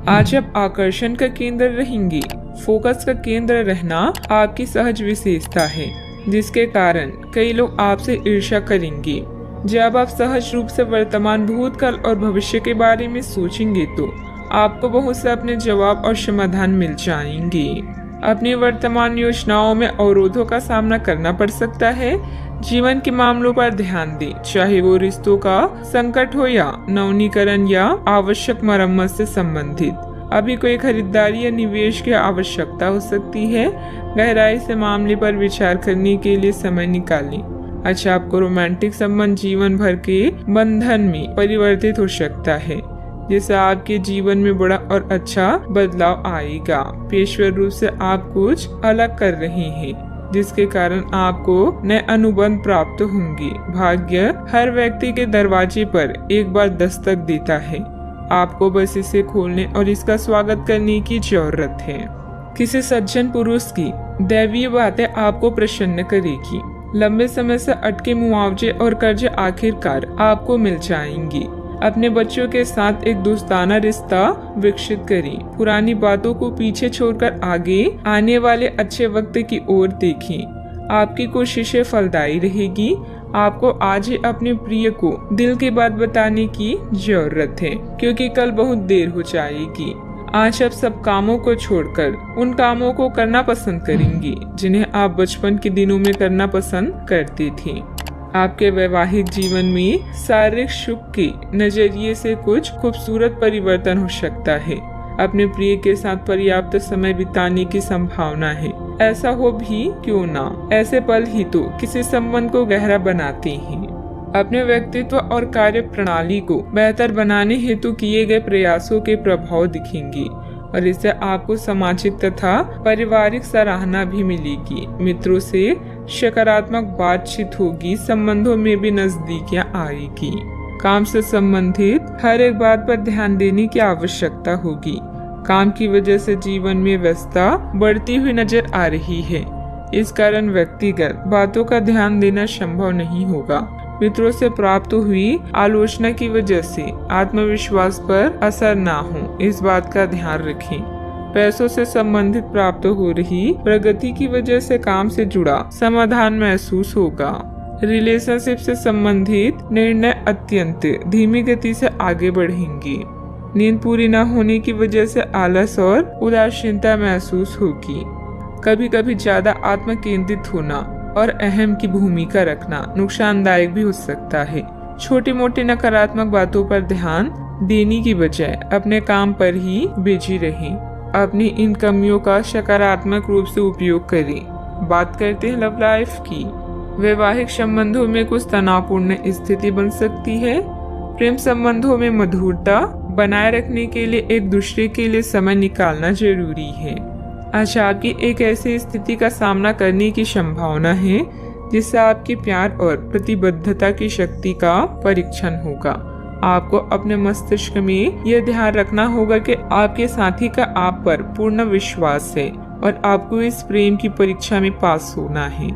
आज आप आकर्षण का केंद्र रहेंगी। फोकस का केंद्र रहना आपकी सहज विशेषता है, जिसके कारण कई लोग आपसे ईर्ष्या करेंगे। जब आप सहज रूप से वर्तमान, भूतकाल और भविष्य के बारे में सोचेंगे तो आपको बहुत से अपने जवाब और समाधान मिल जाएंगे। अपनी वर्तमान योजनाओं में अवरोधों का सामना करना पड़ सकता है। जीवन के मामलों पर ध्यान दें, चाहे वो रिश्तों का संकट हो या नवीनीकरण या आवश्यक मरम्मत से संबंधित। अभी कोई खरीदारी या निवेश की आवश्यकता हो सकती है। गहराई से मामले पर विचार करने के लिए समय निकालें। अच्छा, आपको रोमांटिक संबंध जीवन भर के बंधन में परिवर्तित हो सकता है, जिससे आपके जीवन में बड़ा और अच्छा बदलाव आएगा। पेशेवर रूप से आप कुछ अलग कर रहे हैं, जिसके कारण आपको नए अनुबंध प्राप्त होंगे। भाग्य हर व्यक्ति के दरवाजे पर एक बार दस्तक देता है। आपको बस इसे खोलने और इसका स्वागत करने की जरूरत है। किसी सज्जन पुरुष की दैवीय बातें आपको प्रसन्न करेगी। लंबे समय से अटके मुआवजे और कर्ज आखिरकार आपको मिल जाएंगे। अपने बच्चों के साथ एक दोस्ताना रिश्ता विकसित करें। पुरानी बातों को पीछे छोड़कर आगे आने वाले अच्छे वक्त की ओर देखें। आपकी कोशिशें फलदायी रहेगी। आपको आज ही अपने प्रिय को दिल की बात बताने की जरूरत है, क्योंकि कल बहुत देर हो जाएगी। आज आप सब कामों को छोड़कर उन कामों को करना पसंद करेंगी जिन्हें आप बचपन के दिनों में करना पसंद करती थी। आपके वैवाहिक जीवन में शारीरिक सुख के नजरिए से कुछ खूबसूरत परिवर्तन हो सकता है। अपने प्रिय के साथ पर्याप्त समय बिताने की संभावना है। ऐसा हो भी क्यों ना, ऐसे पल ही तो किसी संबंध को गहरा बनाते हैं। अपने व्यक्तित्व और कार्य प्रणाली को बेहतर बनाने हेतु किए गए प्रयासों के प्रभाव दिखेंगे और इससे आपको सामाजिक तथा पारिवारिक सराहना भी मिलेगी। मित्रों से सकारात्मक बातचीत होगी। संबंधों में भी नजदीकियां आएगी। काम से संबंधित हर एक बात पर ध्यान देने की आवश्यकता होगी। काम की वजह से जीवन में व्यस्तता बढ़ती हुई नजर आ रही है। इस कारण व्यक्तिगत बातों का ध्यान देना संभव नहीं होगा। मित्रों से प्राप्त हुई आलोचना की वजह से आत्मविश्वास पर असर ना हो, इस बात का ध्यान रखें। पैसों से संबंधित प्राप्त हो रही प्रगति की वजह से काम से जुड़ा समाधान महसूस होगा। रिलेशनशिप से संबंधित निर्णय अत्यंत धीमी गति से आगे बढ़ेंगे। नींद पूरी न होने की वजह से आलस और उदासीनता महसूस होगी। कभी कभी ज्यादा आत्म केंद्रित होना और अहम की भूमिका रखना नुकसानदायक भी हो सकता है। छोटी मोटी नकारात्मक बातों पर ध्यान देने की बजाय अपने काम पर ही बिजी रहें। अपनी इन कमियों का सकारात्मक रूप से उपयोग करें। बात करते हैं लव लाइफ की। वैवाहिक संबंधों में कुछ तनावपूर्ण स्थिति बन सकती है। प्रेम संबंधों में मधुरता बनाए रखने के लिए एक दूसरे के लिए समय निकालना जरूरी है। आज आपकी एक ऐसी स्थिति का सामना करने की संभावना है जिससे आपके प्यार और प्रतिबद्धता की शक्ति का परीक्षण होगा। आपको अपने मस्तिष्क में यह ध्यान रखना होगा कि आपके साथी का आप पर पूर्ण विश्वास है और आपको इस प्रेम की परीक्षा में पास होना है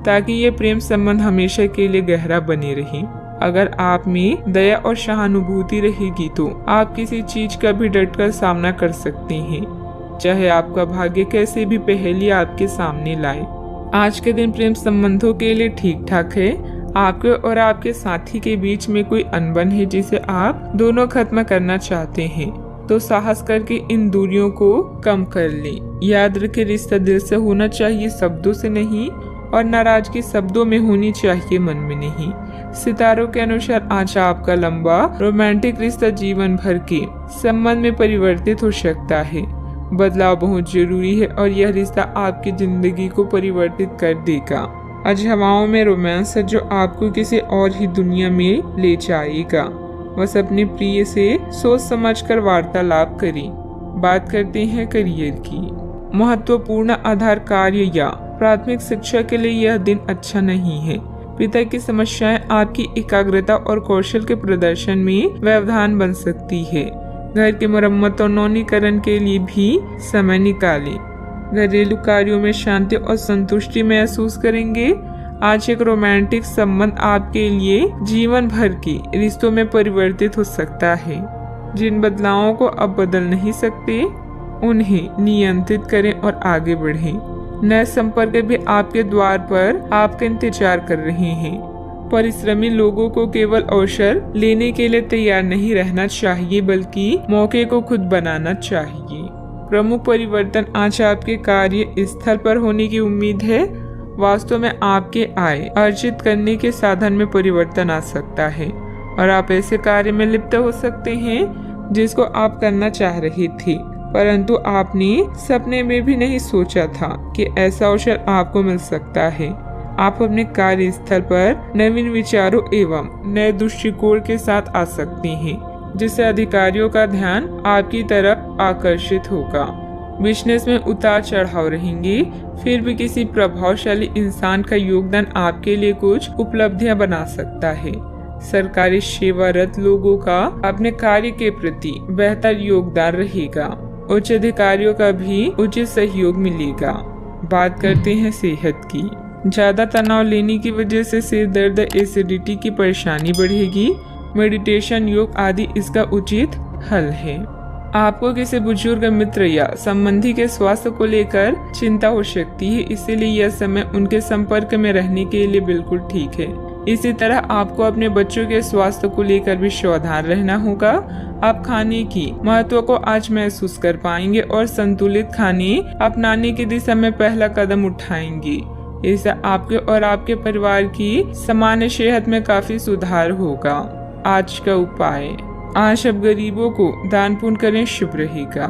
ताकि ये प्रेम संबंध हमेशा के लिए गहरा बने रहे। अगर आप में दया और सहानुभूति रहेगी तो आप किसी चीज का भी डटकर सामना कर सकते हैं, चाहे आपका भाग्य कैसे भी पहेली आपके सामने लाए। आज के दिन प्रेम संबंधों के लिए ठीक ठाक है। आपके और आपके साथी के बीच में कोई अनबन है जिसे आप दोनों खत्म करना चाहते हैं, तो साहस करके इन दूरियों को कम कर लें। याद रखें, रिश्ता दिल से होना चाहिए, शब्दों से नहीं, और नाराजगी शब्दों में होनी चाहिए, मन में नहीं। सितारों के अनुसार आज आपका लंबा रोमांटिक रिश्ता जीवन भर के संबंध में परिवर्तित हो सकता है। बदलाव बहुत जरूरी है और यह रिश्ता आपकी जिंदगी को परिवर्तित कर देगा। आज हवाओं में रोमांस है जो आपको किसी और ही दुनिया में ले जाएगा। बस अपने प्रिय से सोच समझकर वार्तालाप करें। बात करते हैं करियर की। महत्वपूर्ण आधार कार्य या प्राथमिक शिक्षा के लिए यह दिन अच्छा नहीं है। पिता की समस्याएं आपकी एकाग्रता और कौशल के प्रदर्शन में व्यवधान बन सकती है। घर की मरम्मत और नवीनीकरण के लिए भी समय निकालें। घरेलू कार्यों में शांति और संतुष्टि महसूस करेंगे। आज एक रोमांटिक संबंध आपके लिए जीवन भर के रिश्तों में परिवर्तित हो सकता है। जिन बदलावों को अब बदल नहीं सकते उन्हें नियंत्रित करें और आगे बढ़ें। नए संपर्क भी आपके द्वार पर आपका इंतजार कर रहे हैं। परिश्रमी लोगों को केवल अवसर लेने के लिए तैयार नहीं रहना चाहिए, बल्कि मौके को खुद बनाना चाहिए। प्रमुख परिवर्तन आज आपके कार्य स्थल पर होने की उम्मीद है। वास्तव में आपके आय अर्जित करने के साधन में परिवर्तन आ सकता है और आप ऐसे कार्य में लिप्त हो सकते हैं जिसको आप करना चाह रहे थे, परंतु आपने सपने में भी नहीं सोचा था कि ऐसा अवसर आपको मिल सकता है। आप अपने कार्य स्थल पर नवीन विचारों एवं नए दृष्टिकोण के साथ आ सकते हैं, जिससे अधिकारियों का ध्यान आपकी तरफ आकर्षित होगा। बिजनेस में उतार चढ़ाव रहेंगे, फिर भी किसी प्रभावशाली इंसान का योगदान आपके लिए कुछ उपलब्धियां बना सकता है। सरकारी सेवारत लोगों का अपने कार्य के प्रति बेहतर योगदान रहेगा। उच्च अधिकारियों का भी उचित सहयोग मिलेगा। बात करते हैं सेहत की। ज्यादा तनाव लेने की वजह से सिर दर्द, एसिडिटी की परेशानी बढ़ेगी। मेडिटेशन, योग आदि इसका उचित हल है। आपको किसी बुजुर्ग मित्र या संबंधी के स्वास्थ्य को लेकर चिंता हो सकती है, इसीलिए यह समय उनके संपर्क में रहने के लिए बिल्कुल ठीक है। इसी तरह आपको अपने बच्चों के स्वास्थ्य को लेकर भी सावधान रहना होगा। आप खाने की महत्व को आज महसूस कर पाएंगे और संतुलित खाने अपनाने की दिशा में पहला कदम उठाएंगे। इससे आपके और आपके परिवार की सामान्य सेहत में काफी सुधार होगा। आज का उपाय, आज अब गरीबों को दान पुण्य करें, शुभ रहेगा।